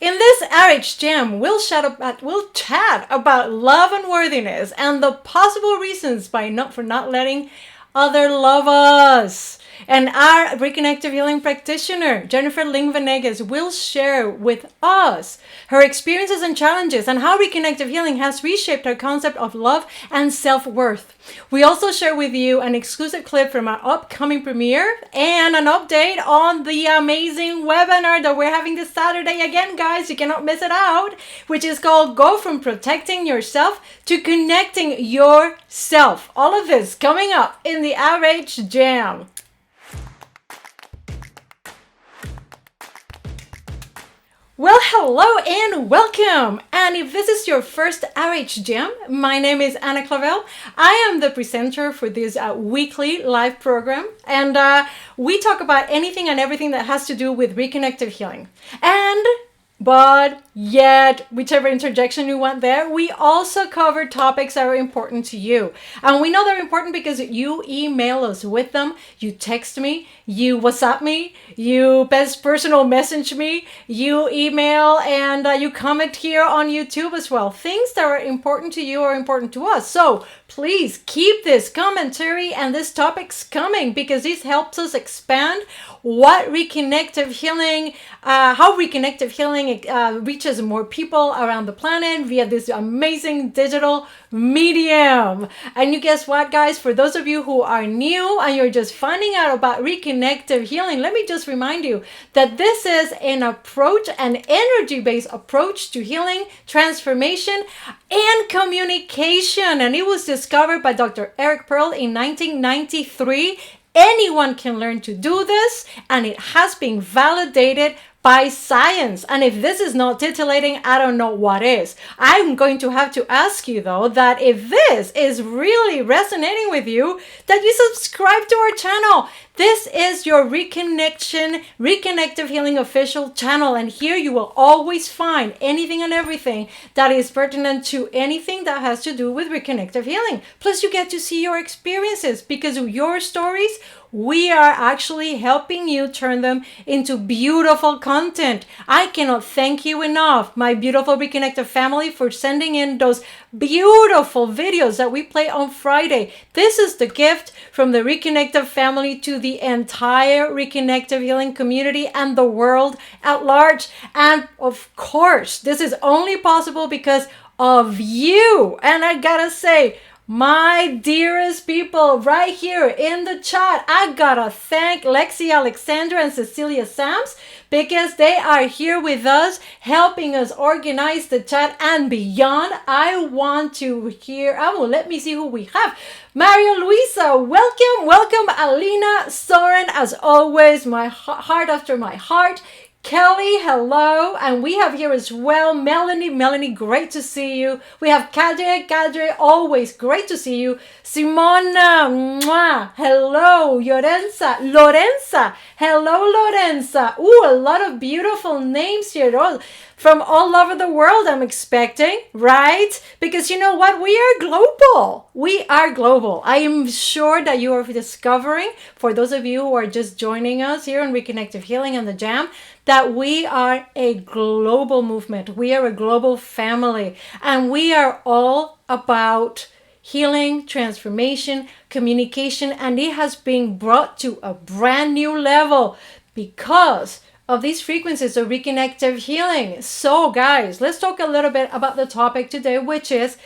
In this RH Jam, we'll chat about love and worthiness and the possible reasons for not letting other love us. And our Reconnective Healing practitioner, Jennifer Lynn Vanegas, will share with us her experiences and challenges and how Reconnective Healing has reshaped our concept of love and self-worth. We also share with you an exclusive clip from our upcoming premiere and an update on the amazing webinar that we're having this Saturday again, guys. You cannot miss it out, which is called Go From Protecting Yourself to Connecting Yourself. All of this coming up in the RH Jam. Well, hello and welcome. And if this is your first RH Jam, my name is Ana Clavell. I am the presenter for this weekly live program. And we talk about anything and everything that has to do with reconnective healing. But yet, whichever interjection you want there, we also cover topics that are important to you. And we know they're important because you email us with them, you text me, you WhatsApp me, you best personal message me, you email, and you comment here on YouTube as well. Things that are important to you are important to us. So please keep this commentary and these topics coming because this helps us expand what reconnective healing, how reconnective healing reaches more people around the planet via this amazing digital medium. And you guess what, guys? For those of you who are new and you're just finding out about reconnective healing, let me just remind you that this is an approach, an energy-based approach to healing, transformation, and communication. And it was discovered by Dr. Eric Pearl in 1993. Anyone can learn to do this, and it has been validated by science. And if this is not titillating, I don't know what is. I'm going to have to ask you, though, that if this is really resonating with you, that you subscribe to our channel. This is your Reconnective Healing official channel. And here you will always find anything and everything that is pertinent to anything that has to do with reconnective healing. Plus, you get to see your experiences because of your stories. We are actually helping you turn them into beautiful content. I cannot thank you enough, my beautiful Reconnective family, for sending in those beautiful videos that we play on Friday. This is the gift from the Reconnective family to the entire Reconnective Healing community and the world at large. And of course, this is only possible because of you. And I gotta say, my dearest people right here in the chat, I gotta thank Lexi Alexandra and Cecilia Sams because they are here with us, helping us organize the chat and beyond. Let me see who we have. Maria Luisa, welcome. Alina, Soren, as always, my heart after my heart. Kelly, hello. And we have here as well Melanie, great to see you. We have Kadre, always great to see you. Simona, mwah, hello. Lorenza, hello, Lorenza. Ooh, a lot of beautiful names here. From all over the world, I'm expecting, right? Because you know what? We are global. I am sure that you are discovering, for those of you who are just joining us here on Reconnective Healing and the Jam, that we are a global movement. We are a global family. And we are all about healing, transformation, communication, and it has been brought to a brand new level because of these frequencies of reconnective healing. So guys, let's talk a little bit about the topic today, which is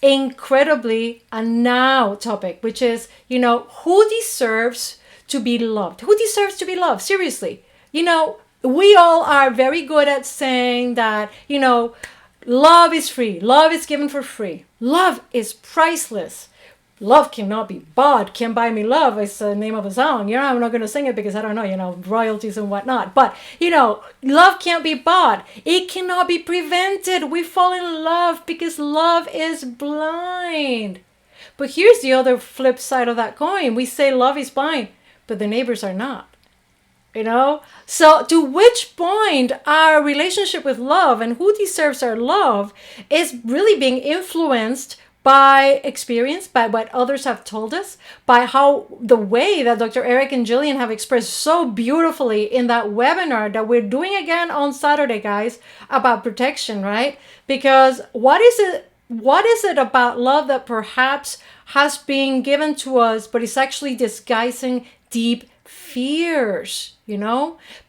incredibly a now topic, which is, who deserves to be loved? Who deserves to be loved? Seriously. We all are very good at saying that, love is free. Love is given for free. Love is priceless. Love cannot be bought. Can't buy me love is the name of a song. I'm not going to sing it because I don't know, royalties and whatnot. But, love can't be bought. It cannot be prevented. We fall in love because love is blind. But here's the other flip side of that coin. We say love is blind, but the neighbors are not. So to which point our relationship with love and who deserves our love is really being influenced by experience, by what others have told us, by how the way that Dr. Eric and Jillian have expressed so beautifully in that webinar that we're doing again on Saturday, guys, about protection, right? Because what is it about love that perhaps has been given to us, but is actually disguising deep fears,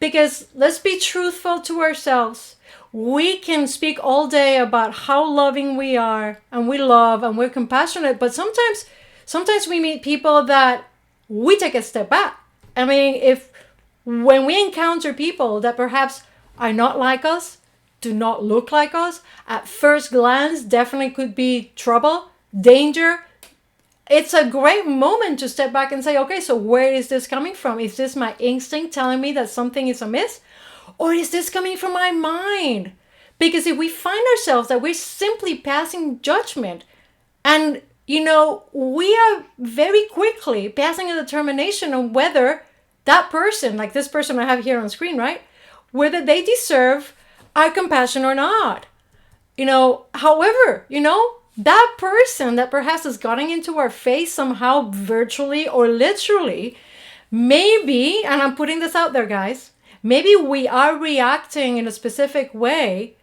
Because let's be truthful to ourselves. We can speak all day about how loving we are and we love and we're compassionate, but sometimes we meet people that we take a step back. I mean, when we encounter people that perhaps are not like us, do not look like us, at first glance definitely could be trouble, danger, it's a great moment to step back and say, okay, so where is this coming from? Is this my instinct telling me that something is amiss? Or is this coming from my mind? Because if we find ourselves that we're simply passing judgment and, we are very quickly passing a determination on whether that person, like this person I have here on screen, right? Whether they deserve our compassion or not. However, that person that perhaps is getting into our face somehow virtually or literally, maybe, and I'm putting this out there, guys, maybe we are reacting in a specific way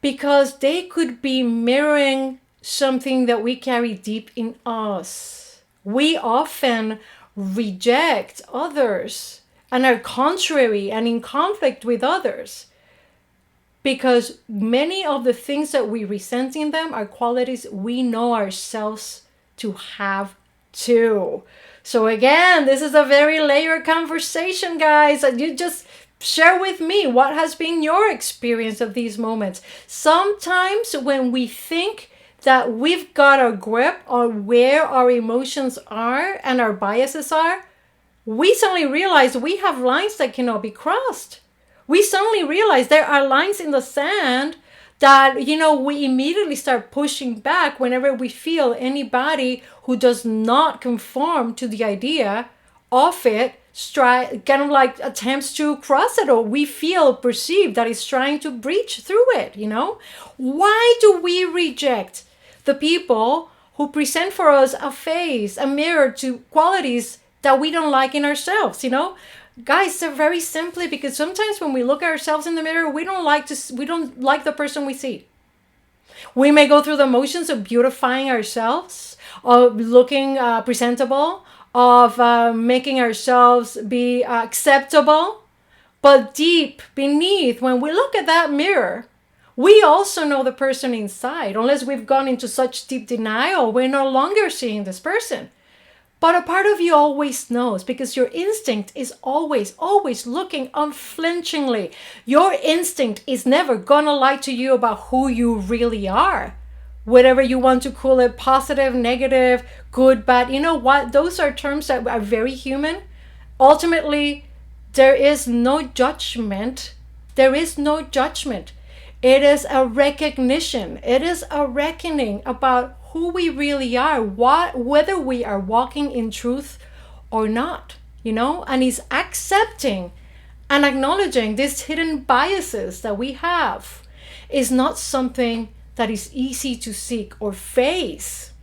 because they could be mirroring something that we carry deep in us. We often reject others and are contrary and in conflict with others because many of the things that we resent in them are qualities we know ourselves to have too. So again, this is a very layered conversation, guys. You just share with me what has been your experience of these moments. Sometimes when we think that we've got a grip on where our emotions are and our biases are, we suddenly realize we have lines that cannot be crossed. We suddenly realize there are lines in the sand that, we immediately start pushing back whenever we feel anybody who does not conform to the idea of it, kind of like attempts to cross it, or we feel perceived that is trying to breach through it, Why do we reject the people who present for us a face, a mirror to qualities that we don't like in ourselves, Guys, they're very simply because sometimes when we look at ourselves in the mirror, we don't like the person we see. We may go through the motions of beautifying ourselves, of looking presentable, of making ourselves be acceptable. But deep beneath, when we look at that mirror, we also know the person inside. Unless we've gone into such deep denial, we're no longer seeing this person. But a part of you always knows because your instinct is always looking unflinchingly. Your instinct is never gonna lie to you about who you really are. Whatever you want to call it, positive, negative, good, bad. You know what? Those are terms that are very human. Ultimately, there is no judgment. There is no judgment. It is a recognition. It is a reckoning about who we really are, whether we are walking in truth or not, and is accepting and acknowledging these hidden biases that we have is not something that is easy to seek or face,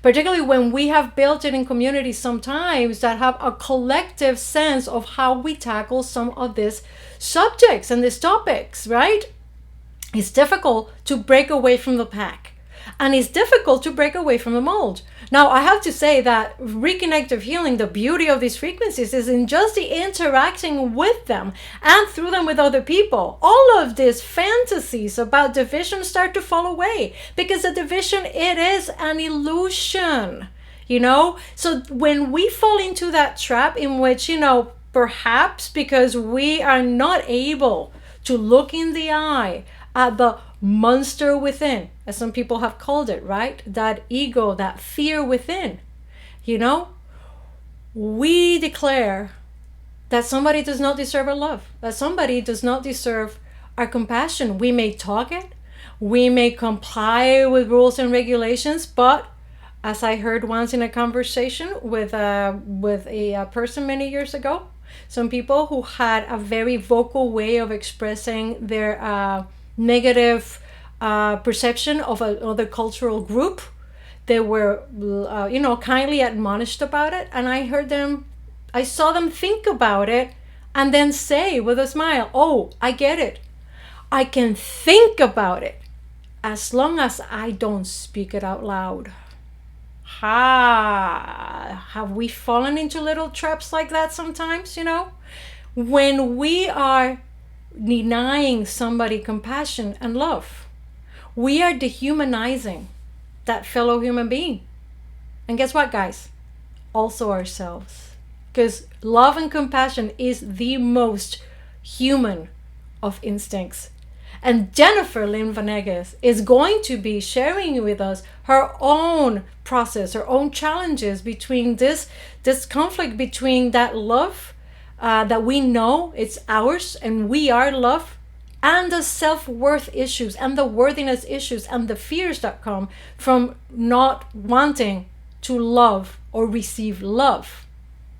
particularly when we have built it in communities sometimes that have a collective sense of how we tackle some of these subjects and these topics, right? It's difficult to break away from the pack. And it's difficult to break away from the mold. Now, I have to say that Reconnective Healing, the beauty of these frequencies is in just the interacting with them and through them with other people. All of these fantasies about division start to fall away because the division, it is an illusion, So when we fall into that trap in which, perhaps because we are not able to look in the eye at the monster within, as some people have called it, right? That ego, that fear within, we declare that somebody does not deserve our love, that somebody does not deserve our compassion. We may talk it, we may comply with rules and regulations, but as I heard once in a conversation with a person many years ago, some people who had a very vocal way of expressing their negative perception of another cultural group, they were, kindly admonished about it. And I saw them think about it and then say with a smile, oh, I get it. I can think about it as long as I don't speak it out loud. Have we fallen into little traps like that sometimes, When we are denying somebody compassion and love, we are dehumanizing that fellow human being. And guess what, guys? Also ourselves. Because love and compassion is the most human of instincts. And Jennifer Lynn Vanegas is going to be sharing with us her own process, her own challenges between this conflict between that love that we know it's ours and we are love, and the self-worth issues and the worthiness issues and the fears that come from not wanting to love or receive love.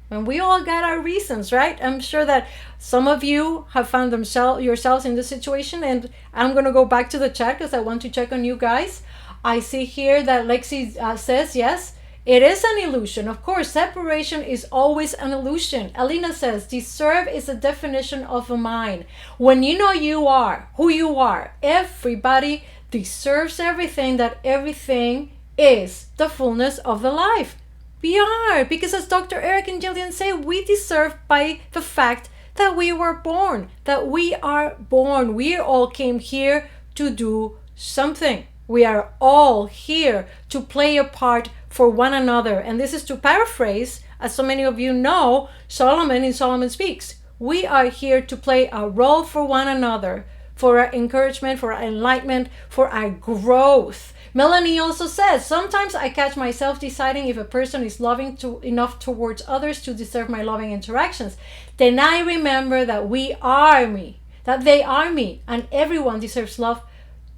And we all got our reasons, right? I'm sure that some of you have found yourselves in this situation, and I'm going to go back to the chat because I want to check on you guys. I see here that Lexi says, yes, it is an illusion. Of course, separation is always an illusion. Alina says, deserve is a definition of a mind. When you know you are who you are, everybody deserves everything, that everything is the fullness of the life. We are, because as Dr. Eric and Jillian say, we deserve by the fact that we were born, that we are born. We all came here to do something. We are all here to play a part for one another. And this is to paraphrase, as so many of you know, Solomon in Solomon Speaks. We are here to play a role for one another, for our encouragement, for our enlightenment, for our growth. Melanie also says, sometimes I catch myself deciding if a person is loving enough towards others to deserve my loving interactions. Then I remember that we are me, that they are me, and everyone deserves love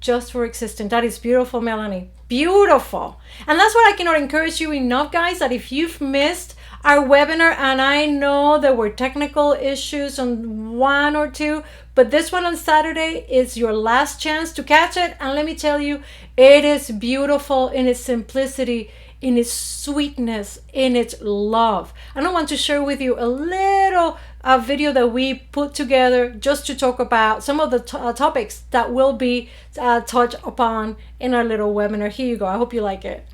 just for existing. That is beautiful, Melanie. Beautiful. And that's what I cannot encourage you enough, guys, that if you've missed our webinar, and I know there were technical issues on one or two, but this one on Saturday is your last chance to catch it. And let me tell you, it is beautiful in its simplicity, in its sweetness, in its love. And I want to share with you a little video that we put together just to talk about some of the topics that will be touched upon in our little webinar. Here you go. I hope you like it.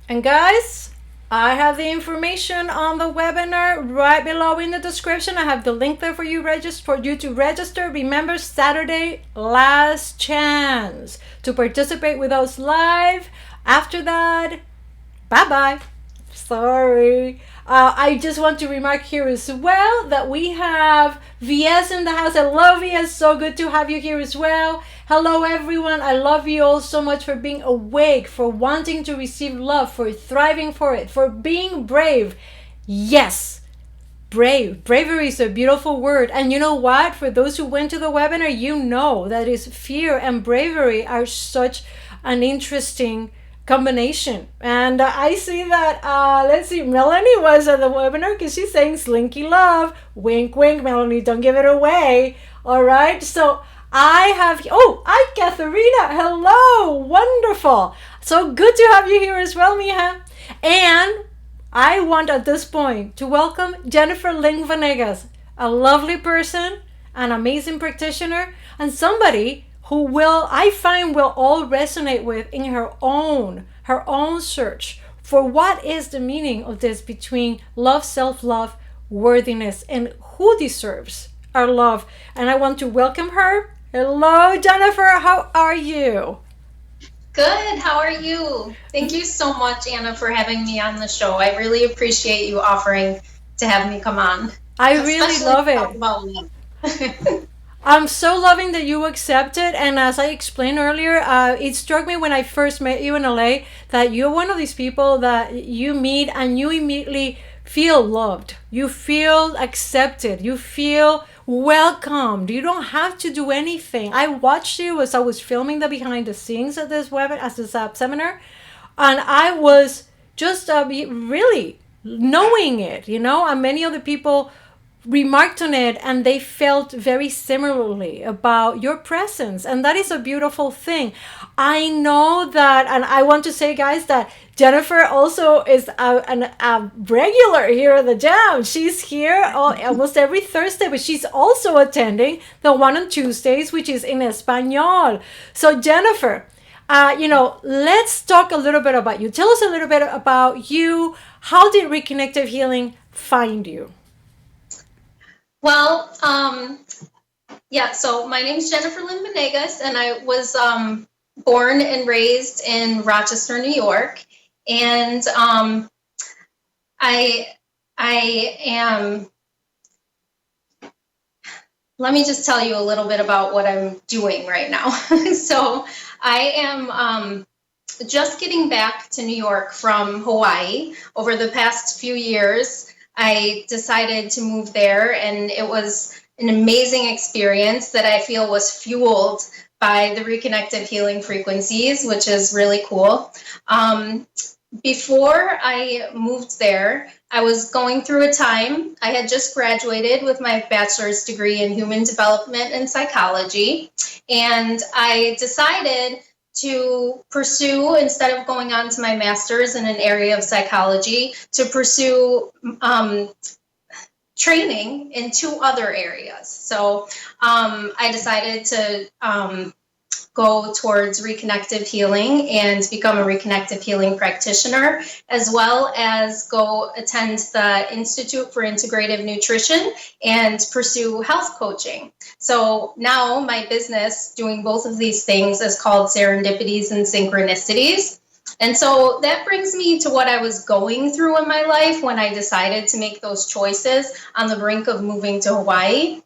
And guys, I have the information on the webinar right below in the description. I have the link there for you to register. Remember, Saturday, last chance to participate with us live. After that, bye-bye. Sorry. I just want to remark here as well that we have VS in the house. Hello, VS. So good to have you here as well. Hello, everyone. I love you all so much for being awake, for wanting to receive love, for thriving for it, for being brave. Yes, brave. Bravery is a beautiful word. And you know what? For those who went to the webinar, you know that is fear and bravery are such an interesting combination. And I see that let's see, Melanie was at the webinar because she's saying slinky love. Wink wink, Melanie, don't give it away. All right, so I have, hi Katharina, hello, wonderful. So good to have you here as well, Mija. And I want at this point to welcome Jennifer Lynn Vanegas, a lovely person, an amazing practitioner, and somebody who I find will all resonate with in her own search for what is the meaning of this between love, self-love, worthiness, and who deserves our love. And I want to welcome her Hello, Jennifer. How are you? Good. How are you? Thank you so much, Anna, for having me on the show. I really appreciate you offering to have me come on, I really especially to love talk it. about love. I'm so loving that you accepted. And as I explained earlier, it struck me when I first met you in LA that you're one of these people that you meet and you immediately feel loved. You feel accepted. You feel welcomed. You don't have to do anything. I watched you as I was filming the behind the scenes at this web at this seminar, and I was just really knowing it, and many other people remarked on it and they felt very similarly about your presence, and that is a beautiful thing. I know that, and I want to say, guys, that Jennifer also is a regular here at the jam. She's here almost every Thursday, but she's also attending the one on Tuesdays, which is in Espanol. So Jennifer, let's talk a little bit about you. Tell us a little bit about you. How did Reconnective Healing find you? Well, yeah, so my name's Jennifer Lynn Vanegas, and I was born and raised in Rochester, New York. And I, I am, let me just tell you a little bit about what I'm doing right now. So I am just getting back to New York from Hawaii. Over the past few years, I decided to move there, and it was an amazing experience that I feel was fueled by the reconnective healing frequencies, which is really cool. Before I moved there, I was going through a time. I had just graduated with my bachelor's degree in human development and psychology, and I decided to pursue, instead of going on to my master's in an area of psychology, to pursue training in two other areas. So I decided to go towards reconnective healing and become a reconnective healing practitioner, as well as go attend the Institute for Integrative Nutrition and pursue health coaching. So now my business doing both of these things is called Serendipities and Synchronicities. And so that brings me to what I was going through in my life when I decided to make those choices on the brink of moving to Hawaii.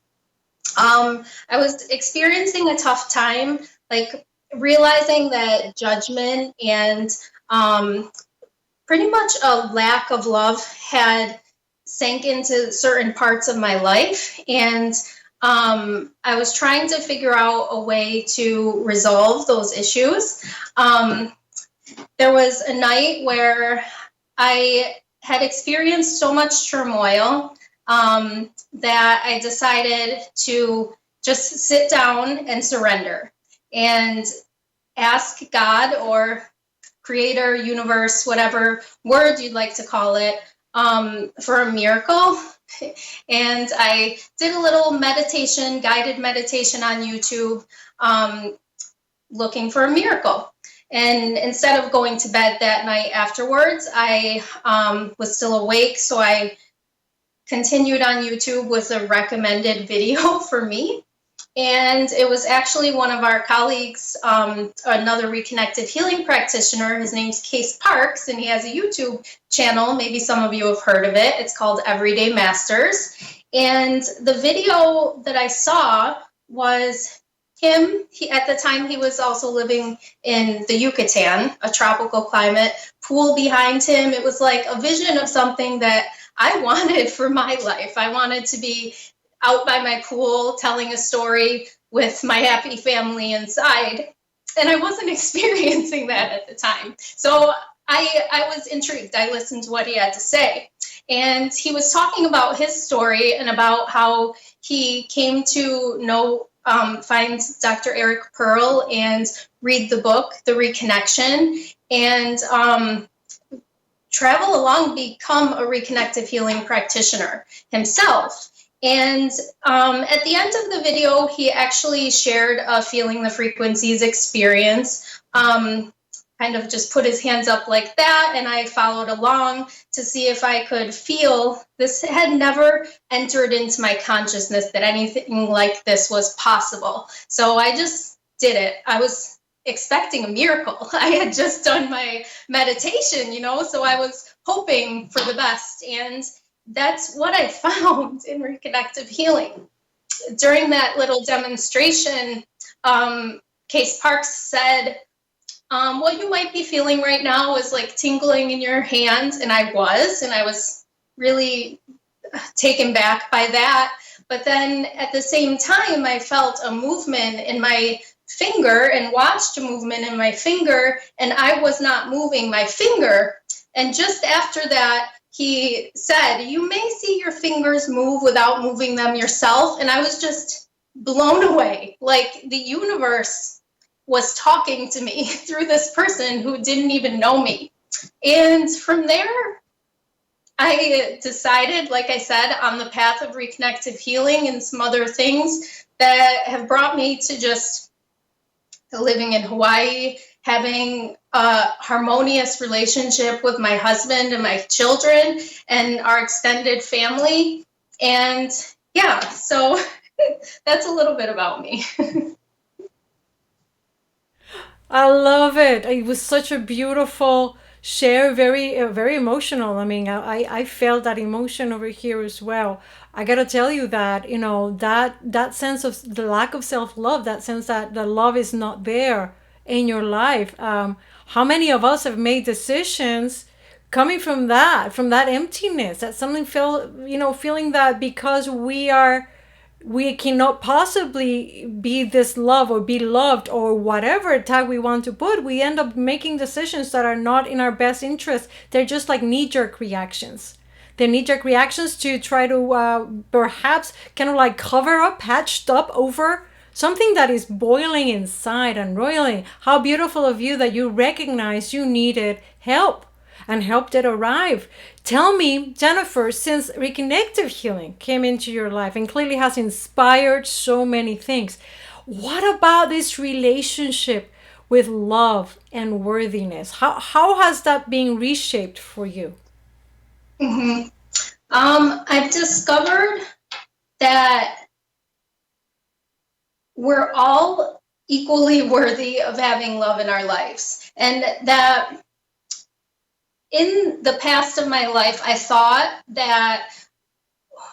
I was experiencing a tough time, like realizing that judgment and pretty much a lack of love had sank into certain parts of my life. And I was trying to figure out a way to resolve those issues. There was a night where I had experienced so much turmoil that I decided to just sit down and surrender and ask God or creator, universe, whatever word you'd like to call it, for a miracle. And I did a little meditation, guided meditation on YouTube, looking for a miracle. And instead of going to bed that night afterwards, I was still awake, so I continued on YouTube with a recommended video for me. And it was actually one of our colleagues, another reconnective healing practitioner. His name's Case Parks, and he has a YouTube channel. Maybe some of you have heard of it. It's called Everyday Masters. And the video that I saw was him. At the time, he was also living in the Yucatan, a tropical climate, pool behind him. It was like a vision of something that I wanted for my life. I wanted to be out by my pool telling a story with my happy family inside. And I wasn't experiencing that at the time. So I was intrigued. I listened to what he had to say. And he was talking about his story and about how he came to know, find Dr. Eric Pearl and read the book, The Reconnection, and travel along, become a reconnective healing practitioner himself. And at the end of the video, he actually shared a Feeling the Frequencies experience. kind of just put his hands up like that, and I followed along to see if I could feel. This had never entered into my consciousness that anything like this was possible. So I just did it. I was expecting a miracle. I had just done my meditation, so I was hoping for the best. And that's what I found in Reconnective Healing. During that little demonstration, Case Parks said, what you might be feeling right now is like tingling in your hands. And I was really taken back by that. But then at the same time, I felt a movement in my finger and watched a movement in my finger, and I was not moving my finger. And just after that, he said, you may see your fingers move without moving them yourself. And I was just blown away. Like the universe was talking to me through this person who didn't even know me. And from there, I decided, like I said, on the path of reconnective healing and some other things that have brought me to just living in Hawaii, having a harmonious relationship with my husband and my children and our extended family. And yeah, so that's a little bit about me. I love it. It was such a beautiful share, very emotional. I mean, I felt that emotion over here as well. I gotta tell you that, that sense of the lack of self-love, that sense that the love is not there in your life. How many of us have made decisions coming from that emptiness, that something feeling that because we cannot possibly be this love or be loved or whatever tag we want to put, we end up making decisions that are not in our best interest. They're just like knee-jerk reactions. They're knee-jerk reactions to try to perhaps kind of like cover up, patched up over something that is boiling inside and roiling. How beautiful of you that you recognize you needed help and help did arrive. Tell me, Jennifer, since Reconnective Healing came into your life and clearly has inspired so many things, what about this relationship with love and worthiness? How has that been reshaped for you? Mm-hmm. I've discovered that we're all equally worthy of having love in our lives, and that in the past of my life, I thought that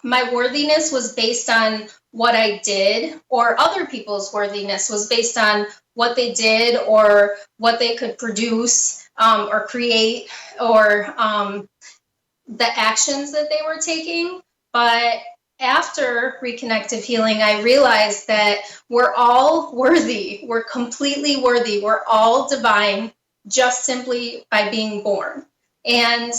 my worthiness was based on what I did, or other people's worthiness was based on what they did or what they could produce or create, or the actions that they were taking. But after Reconnective Healing, I realized that we're all worthy. We're completely worthy. We're all divine just simply by being born. And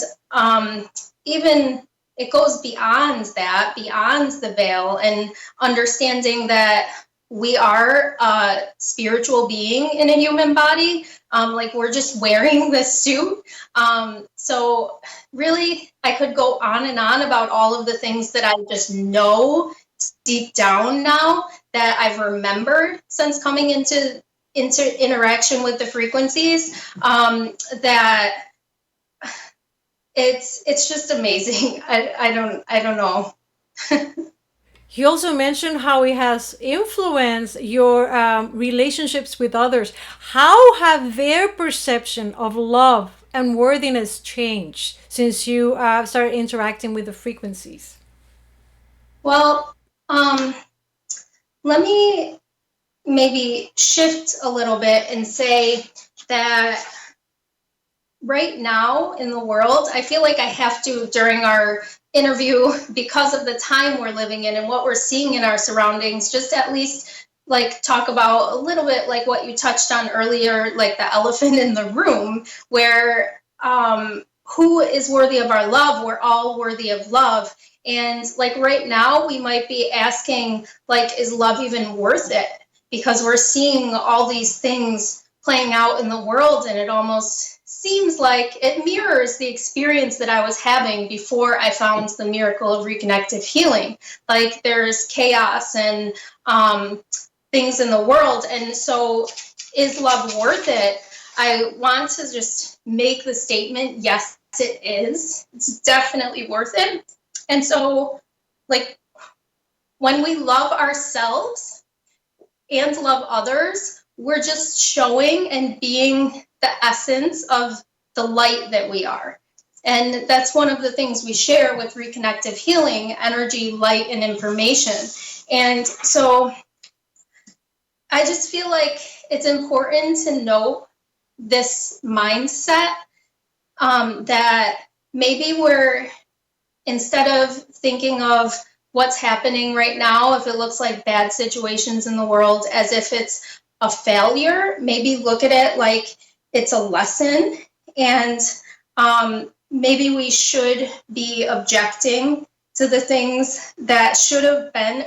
even it goes beyond that, beyond the veil, and understanding that we are a spiritual being in a human body. Like we're just wearing this suit. So really, I could go on and on about all of the things that I just know deep down now that I've remembered since coming into interaction with the frequencies. That it's just amazing. I don't know. You also mentioned how it has influenced your relationships with others. How have their perception of love and worthiness changed since you started interacting with the frequencies? Well, let me maybe shift a little bit and say that right now in the world, I feel like I have to, during our interview, because of the time we're living in and what we're seeing in our surroundings, just at least like talk about a little bit like what you touched on earlier, like the elephant in the room, where who is worthy of our love? We're all worthy of love. And like right now, we might be asking, like, is love even worth it? Because we're seeing all these things playing out in the world, and it almost seems like it mirrors the experience that I was having before I found the miracle of reconnective healing. Like there's chaos and things in the world. And so is love worth it? I want to just make the statement, yes, it is. It's definitely worth it. And so, like, when we love ourselves and love others, we're just showing and being the essence of the light that we are. And that's one of the things we share with Reconnective Healing: energy, light, and information. And so I just feel like it's important to note this mindset, that maybe we're, instead of thinking of what's happening right now, if it looks like bad situations in the world, as if it's a failure, maybe look at it like it's a lesson. And maybe we should be objecting to the things that should have been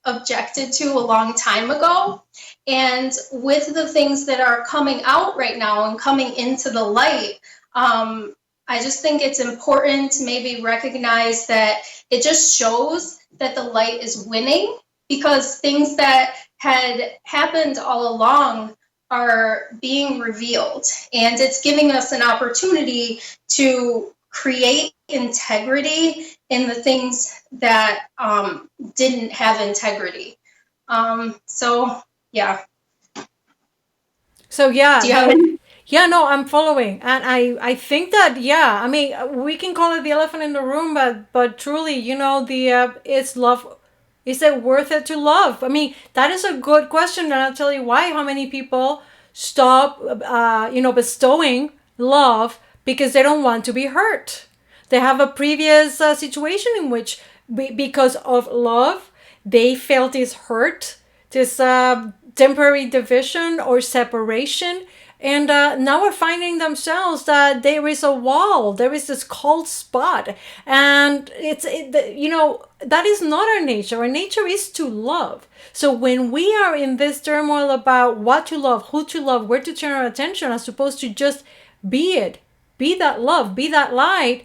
objected to a long time ago. And with the things that are coming out right now and coming into the light, I just think it's important to maybe recognize that it just shows that the light is winning, because things that had happened all along are being revealed, and it's giving us an opportunity to create integrity in the things that didn't have integrity. So yeah. So yeah, Do you have any? yeah, no, I'm following, and I think that, yeah, I mean, we can call it the elephant in the room, but truly, the is love. Is it worth it to love? I mean, that is a good question, and I'll tell you why. How many people stop, bestowing love because they don't want to be hurt? They have a previous situation in which, because of love, they felt this hurt, this temporary division or separation. And now we're finding themselves that there is a wall, there is this cold spot. And that is not our nature. Our nature is to love. So when we are in this turmoil about what to love, who to love, where to turn our attention, as opposed to just be it, be that love, be that light,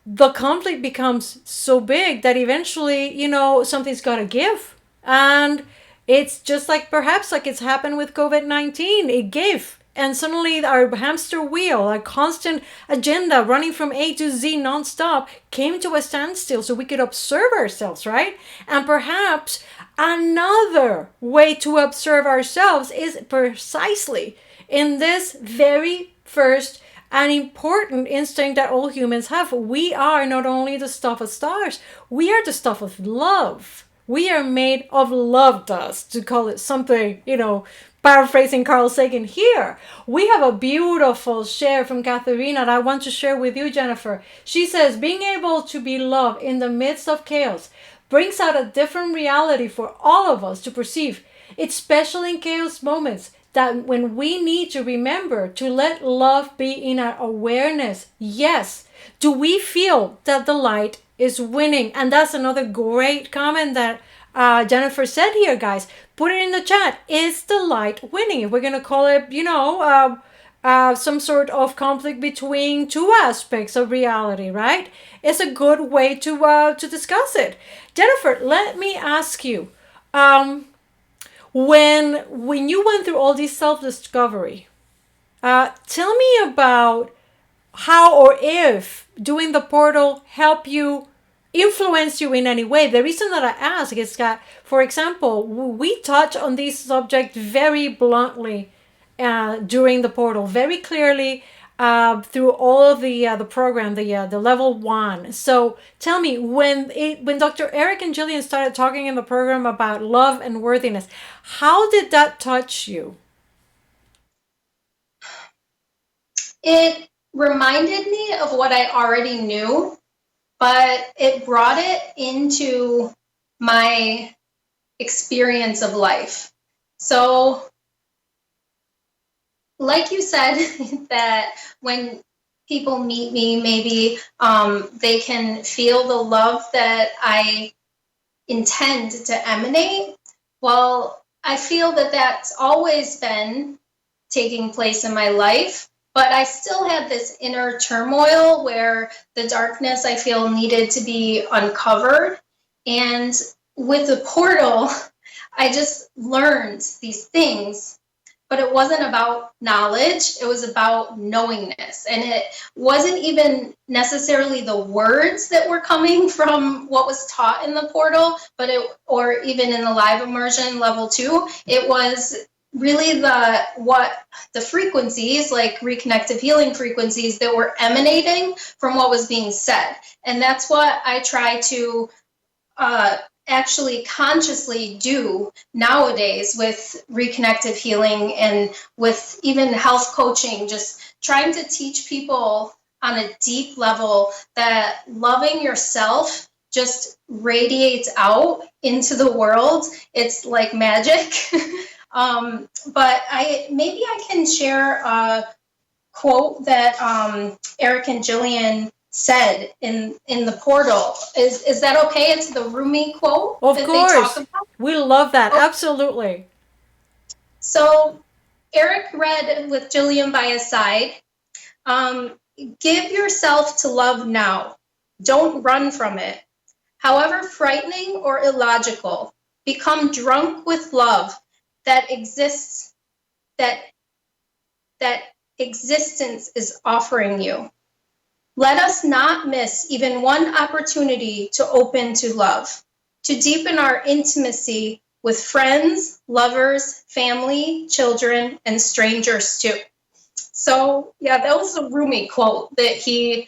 the conflict becomes so big that eventually, something's got to give. And it's just like, perhaps like it's happened with COVID-19. It gave. And suddenly our hamster wheel, our constant agenda running from A to Z nonstop, came to a standstill so we could observe ourselves, right? And perhaps another way to observe ourselves is precisely in this very first an important instinct that all humans have. We are not only the stuff of stars, we are the stuff of love. We are made of love dust, to call it something, paraphrasing Carl Sagan here. We have a beautiful share from Katharina that I want to share with you, Jennifer. She says, being able to be loved in the midst of chaos brings out a different reality for all of us to perceive. It's special in chaos moments that when we need to remember to let love be in our awareness. Yes, do we feel that the light is winning? And that's another great comment that Jennifer said here, guys. Put it in the chat. Is the light winning? If we're going to call it, some sort of conflict between two aspects of reality, right? It's a good way to discuss it. Jennifer, let me ask you, when you went through all this self-discovery, tell me about how or if doing the portal helped you, influence you in any way. The reason that I ask is that, for example, we touch on this subject very bluntly during the portal, very clearly through all of the program, the level 1. So tell me, when Dr. Eric and Jillian started talking in the program about love and worthiness, how did that touch you? It reminded me of what I already knew, but it brought it into my experience of life. So, like you said, that when people meet me, maybe they can feel the love that I intend to emanate. Well, I feel that that's always been taking place in my life, but I still had this inner turmoil where the darkness I feel needed to be uncovered. And with the portal, I just learned these things but it wasn't about knowledge. It was about knowingness. And it wasn't even necessarily the words that were coming from what was taught in the portal, or even in the live immersion level 2. It was really the frequencies, like reconnective healing frequencies, that were emanating from what was being said. And that's what I try to actually consciously do nowadays with reconnective healing and with even health coaching, just trying to teach people on a deep level that loving yourself just radiates out into the world. It's like magic. But maybe I can share a quote that Eric and Jillian said in the portal. Is that okay? It's the Rumi quote Of that they talk course. about. We love that. Oh, Absolutely. so Eric read with Jillian by his side. Give yourself to love now. Don't run from it. However frightening or illogical, become drunk with love that exists, that existence is offering you. Let us not miss even one opportunity to open to love, to deepen our intimacy with friends, lovers, family, children, and strangers too. So yeah, that was a Rumi quote that he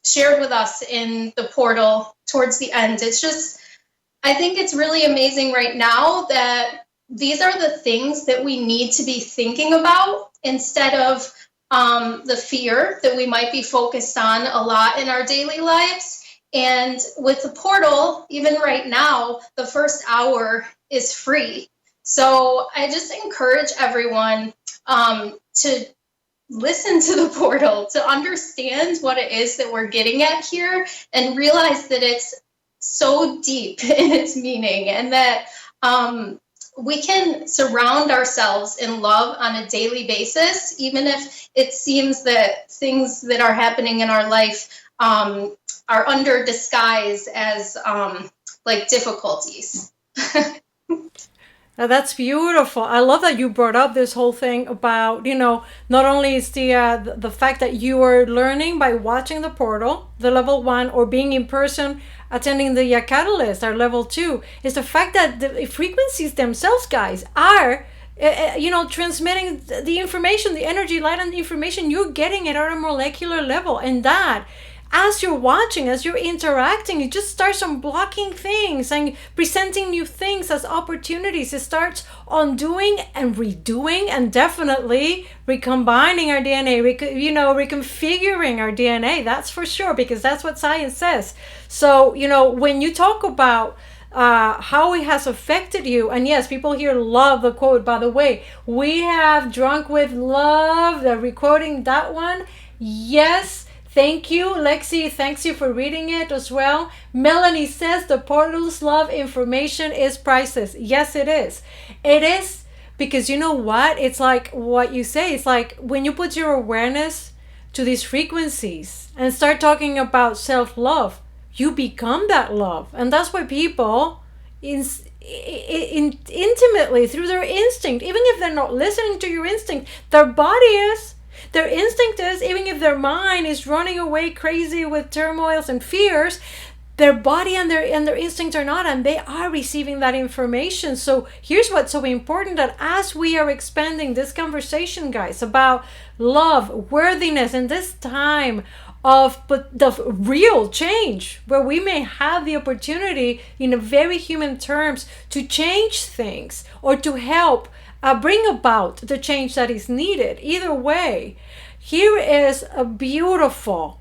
shared with us in the portal towards the end. It's just, I think it's really amazing right now that these are the things that we need to be thinking about instead of the fear that we might be focused on a lot in our daily lives. And with the portal, even right now, the first hour is free. So I just encourage everyone to listen to the portal, to understand what it is that we're getting at here, and realize that it's so deep in its meaning, and that we can surround ourselves in love on a daily basis, even if it seems that things that are happening in our life are under disguise as like difficulties. Now that's beautiful. I love that you brought up this whole thing about, not only is the fact that you are learning by watching the portal, the level 1, or being in person attending the catalyst, our level 2, is the fact that the frequencies themselves, guys, are transmitting the information, the energy, light, and the information. You're getting it at a molecular level, and that, as you're watching, as you're interacting, it just starts unblocking things and presenting new things as opportunities. It starts undoing and redoing, and definitely recombining our DNA, reconfiguring our DNA. That's for sure, because that's what science says. So, when you talk about how it has affected you, and yes, people here love the quote, by the way. We have Drunk with Love, the recording that one. Yes. Thank you, Lexi. Thanks you for reading it as well. Melanie says the portal's love information is priceless. Yes, it is. It is, because you know what? It's like what you say. It's like when you put your awareness to these frequencies and start talking about self-love, you become that love. And that's why people intimately, through their instinct, even if they're not listening to your instinct, their body is. Their instinct is, even if their mind is running away crazy with turmoils and fears, their body and their instincts are not, and they are receiving that information. So here's what's so important, that as we are expanding this conversation, guys, about love, worthiness, in this time of the real change, where we may have the opportunity, in a very human terms, to change things or to help bring about the change that is needed. Either way, here is a beautiful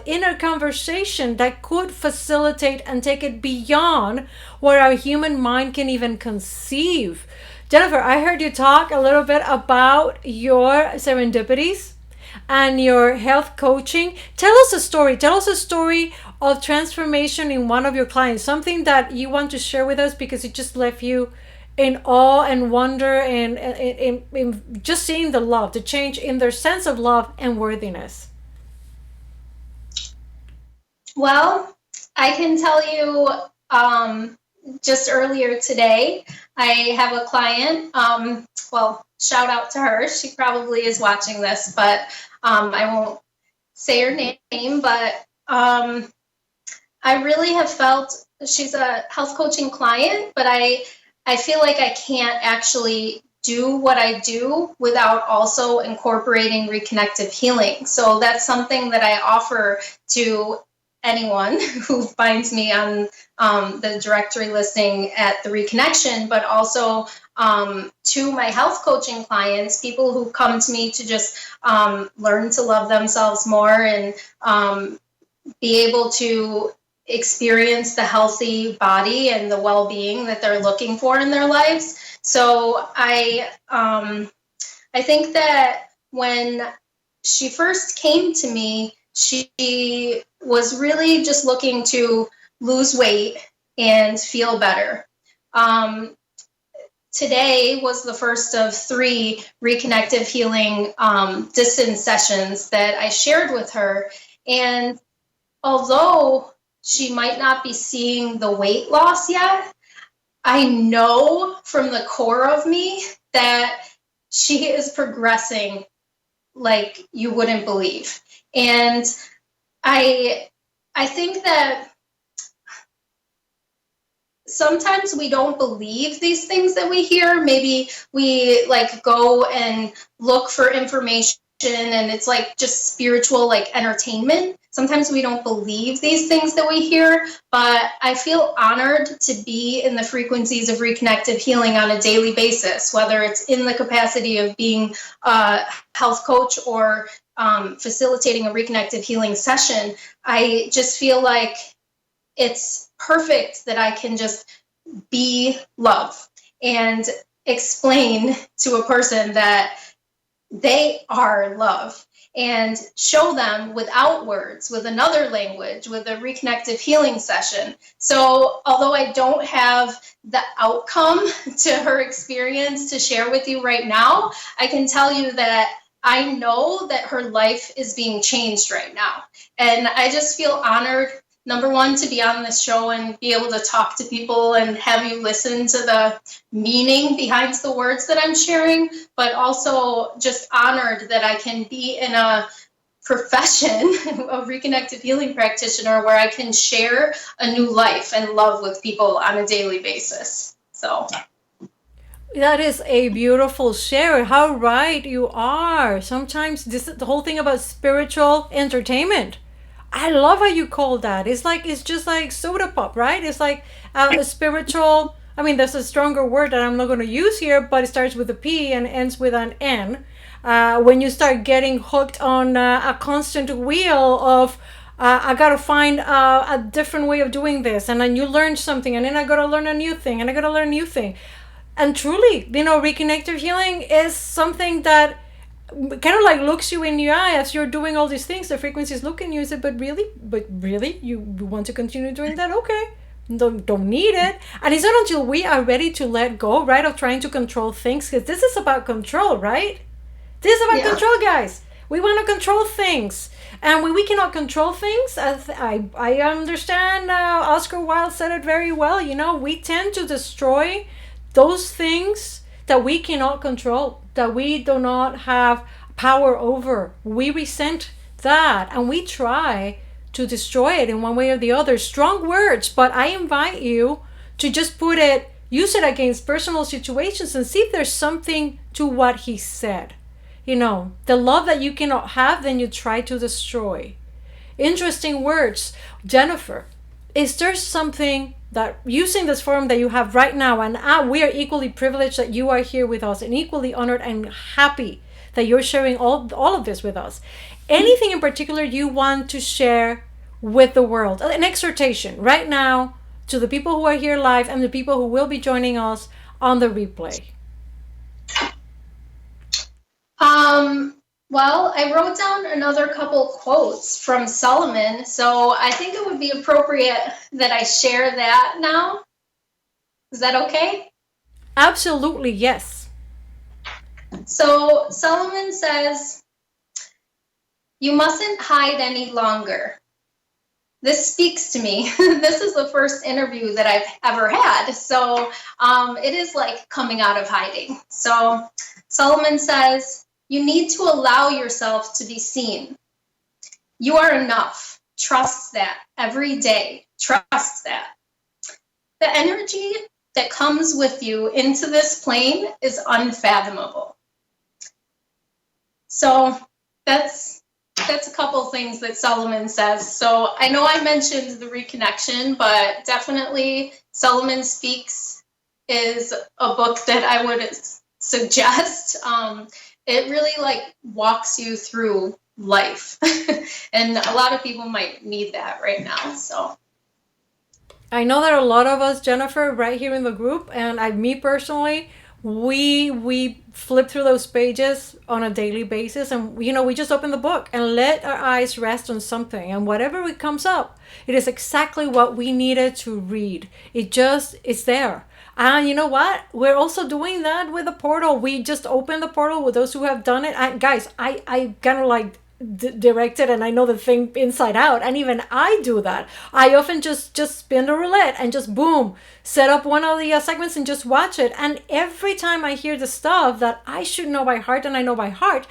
inner conversation that could facilitate and take it beyond what our human mind can even conceive. Jennifer, I heard you talk a little bit about your serendipities and your health coaching. Tell us a story. Tell us a story of transformation in one of your clients, something that you want to share with us, because it just left you in awe and wonder, and in just seeing the love, the change in their sense of love and worthiness. Well, I can tell you just earlier today, I have a client. Well, shout out to her. She probably is watching this, but I won't say her name. But I really have felt she's a health coaching client, but I feel like I can't actually do what I do without also incorporating reconnective healing. So that's something that I offer to anyone who finds me on the directory listing at the Reconnection, but also to my health coaching clients, people who come to me to just learn to love themselves more and be able to experience the healthy body and the well-being that they're looking for in their lives. So I think that when she first came to me, she was really just looking to lose weight and feel better. Today was the first of 3 Reconnective Healing distance sessions that I shared with her. And although she might not be seeing the weight loss yet, I know from the core of me that she is progressing like you wouldn't believe. And I think that sometimes we don't believe these things that we hear. Maybe we like go and look for information and it's like just spiritual like entertainment. Sometimes we don't believe these things that we hear, but I feel honored to be in the frequencies of reconnective healing on a daily basis, whether it's in the capacity of being a health coach or facilitating a reconnective healing session. I just feel like it's perfect that I can just be love and explain to a person that they are love and show them without words, with another language, with a reconnective healing session. So although I don't have the outcome to her experience to share with you right now, I can tell you that I know that her life is being changed right now. And I just feel honored, number one, to be on this show and be able to talk to people and have you listen to the meaning behind the words that I'm sharing, but also just honored that I can be in a profession of reconnective healing practitioner where I can share a new life and love with people on a daily basis. So That is a beautiful share. How right you are. Sometimes this the whole thing about spiritual entertainment. I love how you call that. It's just like soda pop, right? It's like a spiritual. I mean, there's a stronger word that I'm not going to use here, but it starts with a P and ends with an N. When you start getting hooked on a constant wheel of I gotta find a different way of doing this, and then you learn something, and then I gotta learn a new thing, and I gotta learn a new thing. And truly, reconnective healing is something that kind of like looks you in the eye as you're doing all these things. The frequencies look in you and say, but really, you want to continue doing that? Okay. Don't need it. And it's not until we are ready to let go, right, of trying to control things, because this is about control, right? This is about control, guys. We want to control things. And when we cannot control things, as I understand, Oscar Wilde said it very well, we tend to destroy those things that we cannot control, that we do not have power over. We resent that and we try to destroy it in one way or the other. Strong words, but I invite you to just use it against personal situations and see if there's something to what he said. The love that you cannot have, then you try to destroy. Interesting words. Jennifer, is there something that using this forum that you have right now, and we are equally privileged that you are here with us and equally honored and happy that you're sharing all of this with us. Anything in particular you want to share with the world? An exhortation right now to the people who are here live and the people who will be joining us on the replay. Well, I wrote down another couple quotes from Solomon, so I think it would be appropriate that I share that now. Is that okay? Absolutely, yes. So Solomon says, "You mustn't hide any longer. this speaks to me. This is the first interview that I've ever had. So it is like coming out of hiding. So Solomon says, you need to allow yourself to be seen. You are enough. Trust that every day. Trust that. The energy that comes with you into this plane is unfathomable. So that's a couple things that Solomon says. So I know I mentioned the reconnection, but definitely Solomon Speaks is a book that I would suggest. It really like walks you through life. And a lot of people might need that right now. So I know that a lot of us, Jennifer, right here in the group, and me personally, we flip through those pages on a daily basis, and we just open the book and let our eyes rest on something, and whatever it comes up, it is exactly what we needed to read. It's there. And you know what? We're also doing that with the portal. We just opened the portal with those who have done it. Guys, I kind of like directed, and I know the thing inside out, and even I do that. I often just spin the roulette and just boom, set up one of the segments and just watch it. And every time I hear the stuff that I should know by heart and I know by heart,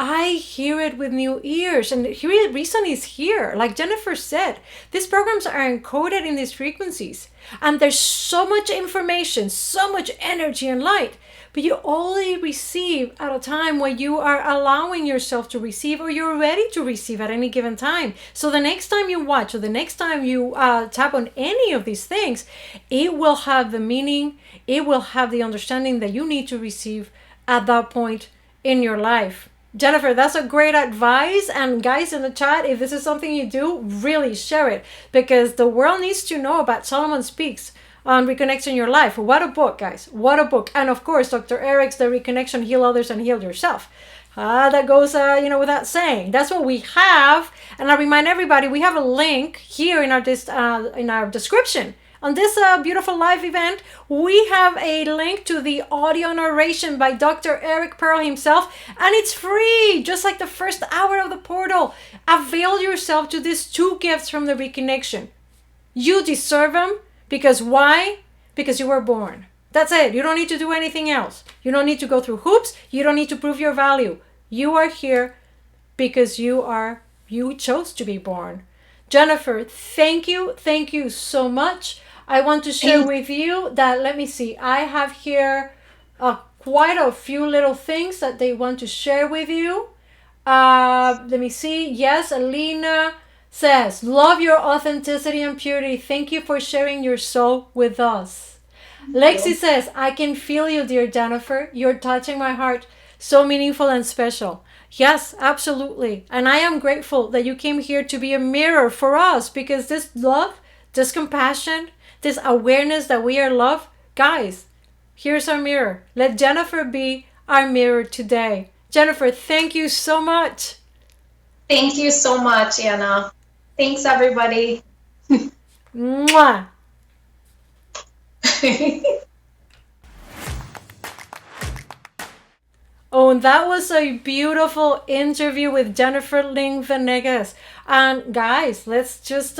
I hear it with new ears. And the reason is here. Like Jennifer said, these programs are encoded in these frequencies, and there's so much information, so much energy and light, but you only receive at a time when you are allowing yourself to receive, or you're ready to receive at any given time. So the next time you watch, or the next time you tap on any of these things, it will have the meaning, it will have the understanding that you need to receive at that point in your life. Jennifer, that's a great advice. And guys in the chat, if this is something you do, really share it, because the world needs to know about Solomon Speaks on Reconnecting Your Life. What a book, guys. What a book. And of course, Dr. Eric's The Reconnection, Heal Others and Heal Yourself. That goes, without saying. That's what we have. And I remind everybody, we have a link here in our description. On this beautiful live event, we have a link to the audio narration by Dr. Eric Pearl himself, and it's free, just like the first hour of the portal. Avail yourself to these 2 gifts from the reconnection. You deserve them, because why? Because you were born. That's it. You don't need to do anything else. You don't need to go through hoops. You don't need to prove your value. You are here because you chose to be born. Jennifer, thank you so much. I want to share with you that, let me see, I have here quite a few little things that they want to share with you. Let me see. Yes, Alina says, love your authenticity and purity. Thank you for sharing your soul with us. Lexi says, I can feel you, dear Jennifer. You're touching my heart. So meaningful and special. Yes, absolutely. And I am grateful that you came here to be a mirror for us, because this love, this compassion, this awareness that we are loved, guys, here's our mirror. Let Jennifer be our mirror today. Jennifer, thank you so much. Thank you so much, Anna. Thanks, everybody. Mwah. Oh, and that was a beautiful interview with Jennifer Lynn Vanegas. And guys, let's just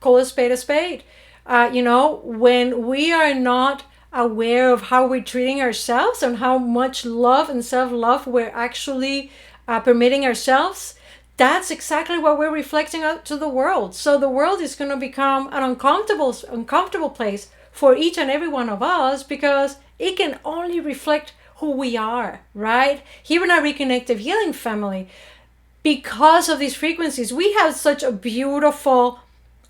call a spade a spade. When we are not aware of how we're treating ourselves and how much love and self-love we're actually permitting ourselves, that's exactly what we're reflecting out to the world. So the world is going to become an uncomfortable place for each and every one of us, because it can only reflect who we are, right? Here in our Reconnective Healing family, because of these frequencies, we have such a beautiful,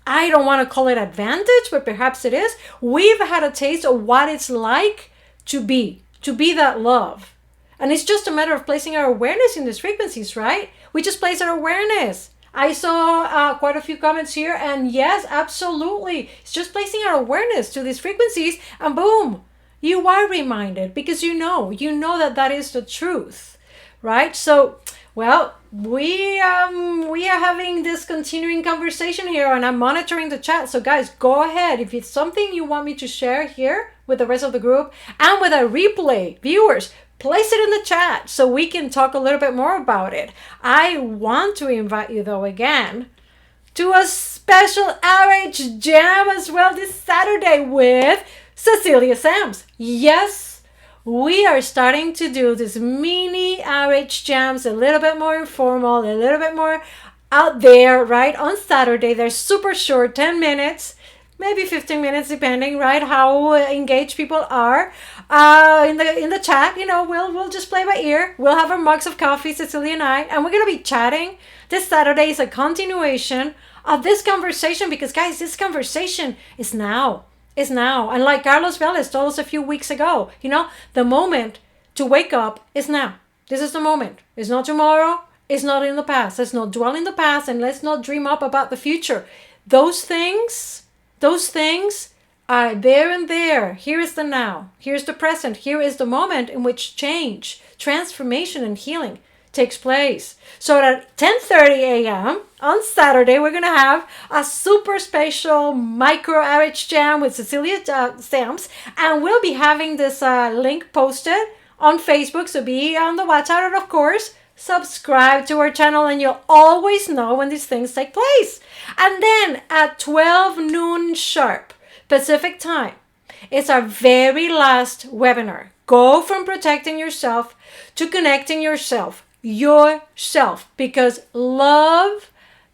I don't want to call it advantage, but perhaps it is. We've had a taste of what it's like to be that love. And it's just a matter of placing our awareness in these frequencies, right? We just place our awareness. I saw quite a few comments here, and yes, absolutely. It's just placing our awareness to these frequencies, and boom, you are reminded, because you know that is the truth, right? So, well, we are having this continuing conversation here, and I'm monitoring the chat. So guys, go ahead. If it's something you want me to share here with the rest of the group and with our replay viewers, place it in the chat so we can talk a little bit more about it. I want to invite you, though, again, to a space special RH Jam as well this Saturday with Cecilia Sams. Yes, we are starting to do this mini RH Jams, a little bit more informal, a little bit more out there, right? On Saturday, they're super short, 10 minutes. Maybe 15 minutes, depending, right? How engaged people are in the chat. We'll just play by ear. We'll have our mugs of coffee, Cecilia and I, and we're gonna be chatting. This Saturday is a continuation of this conversation because, guys, this conversation is now. Is now, and like Carlos Vélez told us a few weeks ago, the moment to wake up is now. This is the moment. It's not tomorrow. It's not in the past. Let's not dwell in the past, and let's not dream up about the future. Those things are there and there. Here is the now. Here's the present. Here is the moment in which change, transformation, and healing takes place. So at 10:30 a.m. on Saturday, we're going to have a super special micro RH Jam with Cecilia Sams. And we'll be having this link posted on Facebook. So be on the watch out. And of course, subscribe to our channel and you'll always know when these things take place. And then at 12 noon sharp Pacific time, it's our very last webinar. Go from protecting yourself to connecting yourself, because love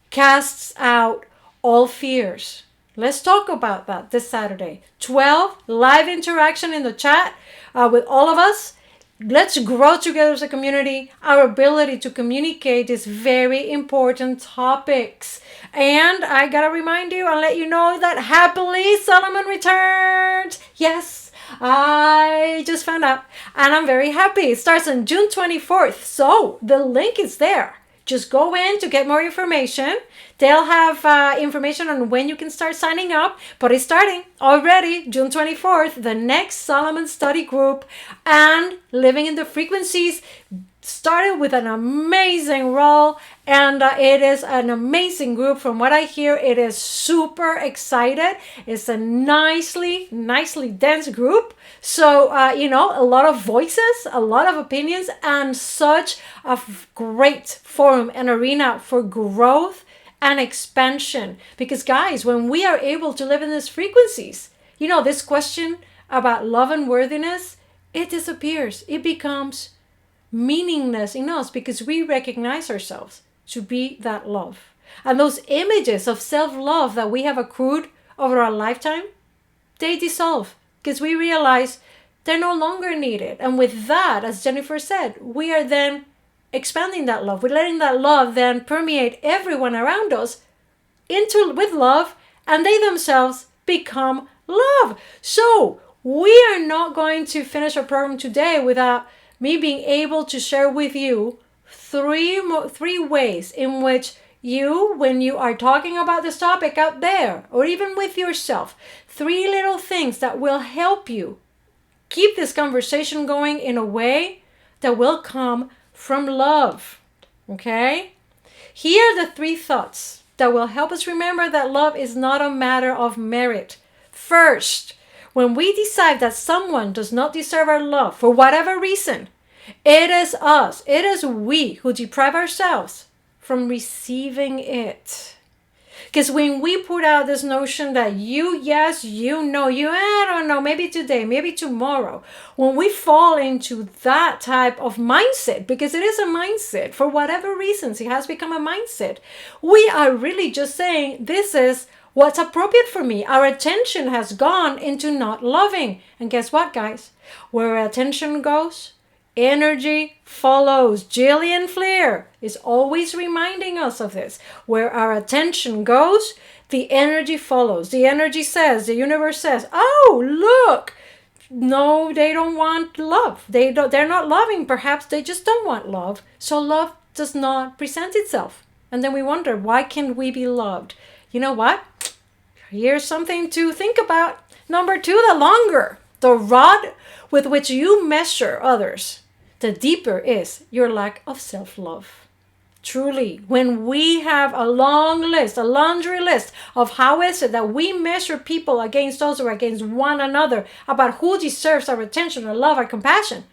casts out all fears. Let's talk about that this Saturday. 12 live interaction in the chat with all of us. Let's grow together as a community, our ability to communicate these very important topics. And I gotta remind you and let you know that happily Solomon returned. Yes, I just found out and I'm very happy. It starts on June 24th. So the link is there. Just go in to get more information. They'll have information on when you can start signing up, but it's starting already June 24th, the next Solomon study group, and Living in the Frequencies started with an amazing role, and it is an amazing group. From what I hear, it is super excited. It's a nicely dense group. So, a lot of voices, a lot of opinions, and such a great forum and arena for growth and expansion. Because, guys, when we are able to live in these frequencies, this question about love and worthiness, it disappears. It becomes meaningless in us because we recognize ourselves to be that love. And those images of self-love that we have accrued over our lifetime, they dissolve because we realize they're no longer needed. And with that, as Jennifer said, we are then expanding that love. We're letting that love then permeate everyone around us with love, and they themselves become love. So we are not going to finish our program today without me being able to share with you three ways in which you, when you are talking about this topic out there, or even with yourself, 3 little things that will help you keep this conversation going in a way that will come from love. Okay? Here are the 3 thoughts that will help us remember that love is not a matter of merit. First, when we decide that someone does not deserve our love for whatever reason, it is us, it is we who deprive ourselves from receiving it. Because when we put out this notion that I don't know, maybe today, maybe tomorrow, when we fall into that type of mindset, because it is a mindset, for whatever reasons, it has become a mindset, we are really just saying, this is what's appropriate for me. Our attention has gone into not loving. And guess what, guys? Where attention goes, energy follows. Jillian is always reminding us of this. Where our attention goes, the energy follows. The energy says, the universe says, oh, look, no, they don't want love. They're not loving. Perhaps they just don't want love. So love does not present itself. And then we wonder, why can't we be loved? You know what? Here's something to think about. Number 2, the longer the rod with which you measure others, the deeper is your lack of self-love. Truly, when we have a long list, a laundry list of how is it that we measure people against us or against one another about who deserves our attention, our love, our compassion,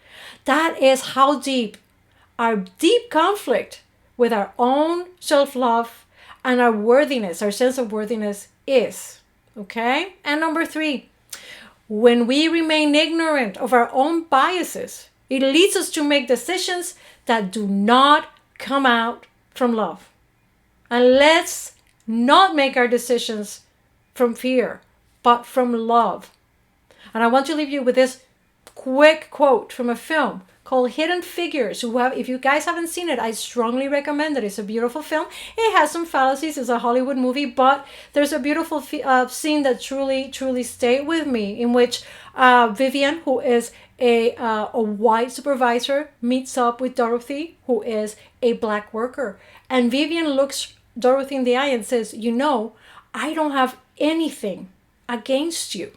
that is how deep our deep conflict with our own self-love and our worthiness, our sense of worthiness is. Okay? And number 3, when we remain ignorant of our own biases, it leads us to make decisions that do not come out from love. And let's not make our decisions from fear, but from love. And I want to leave you with this quick quote from a film called Hidden Figures. If you guys haven't seen it, I strongly recommend it. It's a beautiful film. It has some fallacies. It's a Hollywood movie, but there's a beautiful scene that truly stayed with me, in which Vivian, who is a white supervisor, meets up with Dorothy, who is a black worker. And Vivian looks Dorothy in the eye and says, I don't have anything against you.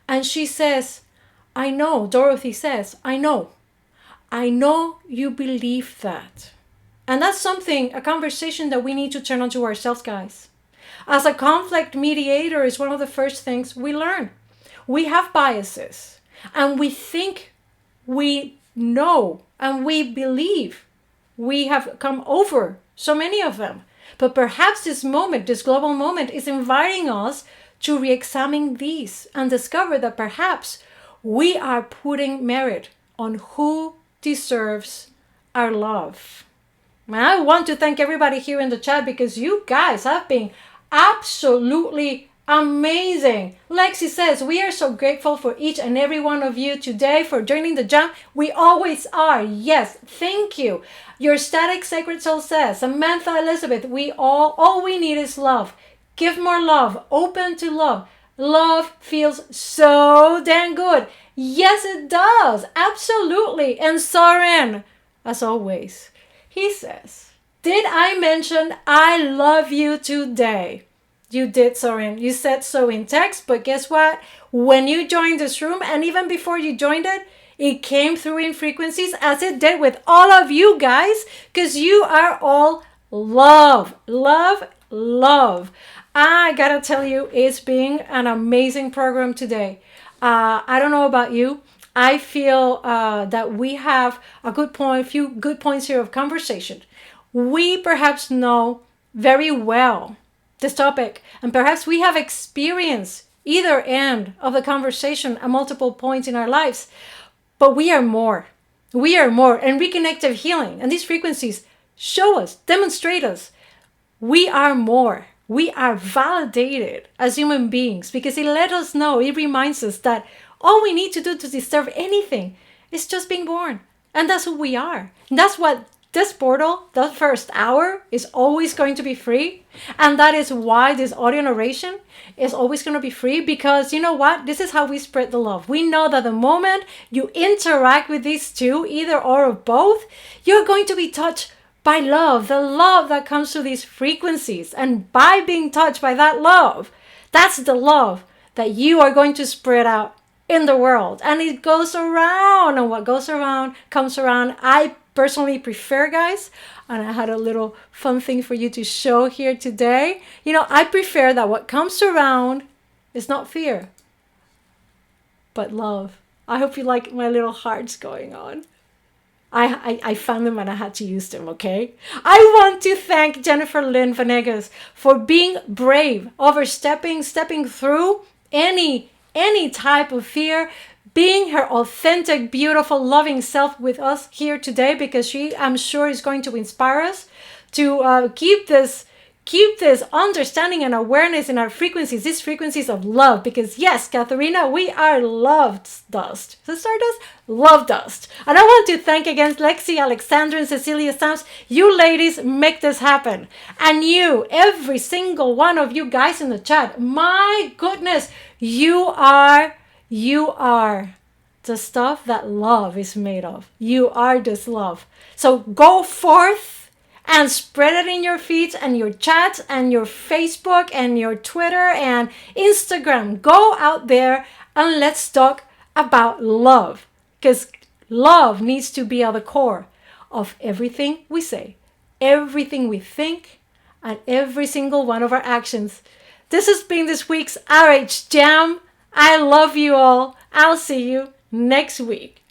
And she says, I know. Dorothy says, I know you believe that. And that's a conversation that we need to turn on to ourselves, guys. As a conflict mediator is one of the first things we learn. We have biases, and we think we know, and we believe we have come over so many of them. But perhaps this global moment, is inviting us to re-examine these and discover that perhaps we are putting merit on who deserves our love. And I want to thank everybody here in the chat, because you guys have been absolutely amazing. Lexi says, we are so grateful for each and every one of you today for joining the jam. We always are. Yes, thank you. Your static sacred soul says, Samantha Elizabeth, all we need is love. Give more love. Open to love. Love feels so dang good. Yes, it does. Absolutely. And Soren, as always, he says, did I mention I love you today? You did, Soren. You said so in text, but guess what? When you joined this room, and even before you joined it, it came through in frequencies, as it did with all of you guys, because you are all love, love, love. I gotta tell you, it's been an amazing program today. I don't know about you. I feel that we have a few good points here of conversation. We perhaps know very well this topic, and perhaps we have experienced either end of the conversation at multiple points in our lives, but we are more. We are more. And reconnective healing and these frequencies show us, demonstrate us, we are more. We are validated as human beings, because it let us know, it reminds us that all we need to do to deserve anything is just being born. And that's who we are. And that's what this portal, the first hour, is always going to be free. And that is why this audio narration is always going to be free, because you know what? This is how we spread the love. We know that the moment you interact with these two, either or of both, you're going to be touched by love, the love that comes through these frequencies. And by being touched by that love, that's the love that you are going to spread out in the world. And it goes around, and what goes around comes around. I personally prefer, guys, and I had a little fun thing for you to show here today. I prefer that what comes around is not fear, but love. I hope you like my little hearts going on. I found them and I had to use them, okay? I want to thank Jennifer Lynn Vanegas for being brave, stepping through any type of fear, being her authentic, beautiful, loving self with us here today, because she, I'm sure, is going to inspire us to keep this understanding and awareness in our frequencies, these frequencies of love. Because yes, Katharina, we are love dust. The stardust, love dust. And I want to thank again Lexi, Alexandra, and Cecilia Sams. You ladies make this happen. And you, every single one of you guys in the chat, my goodness, you are the stuff that love is made of. You are this love. So go forth and spread it in your feeds and your chats and your Facebook and your Twitter and Instagram. Go out there and let's talk about love, because love needs to be at the core of everything we say, everything we think, and every single one of our actions. This has been this week's RH Jam. I love you all. I'll see you next week.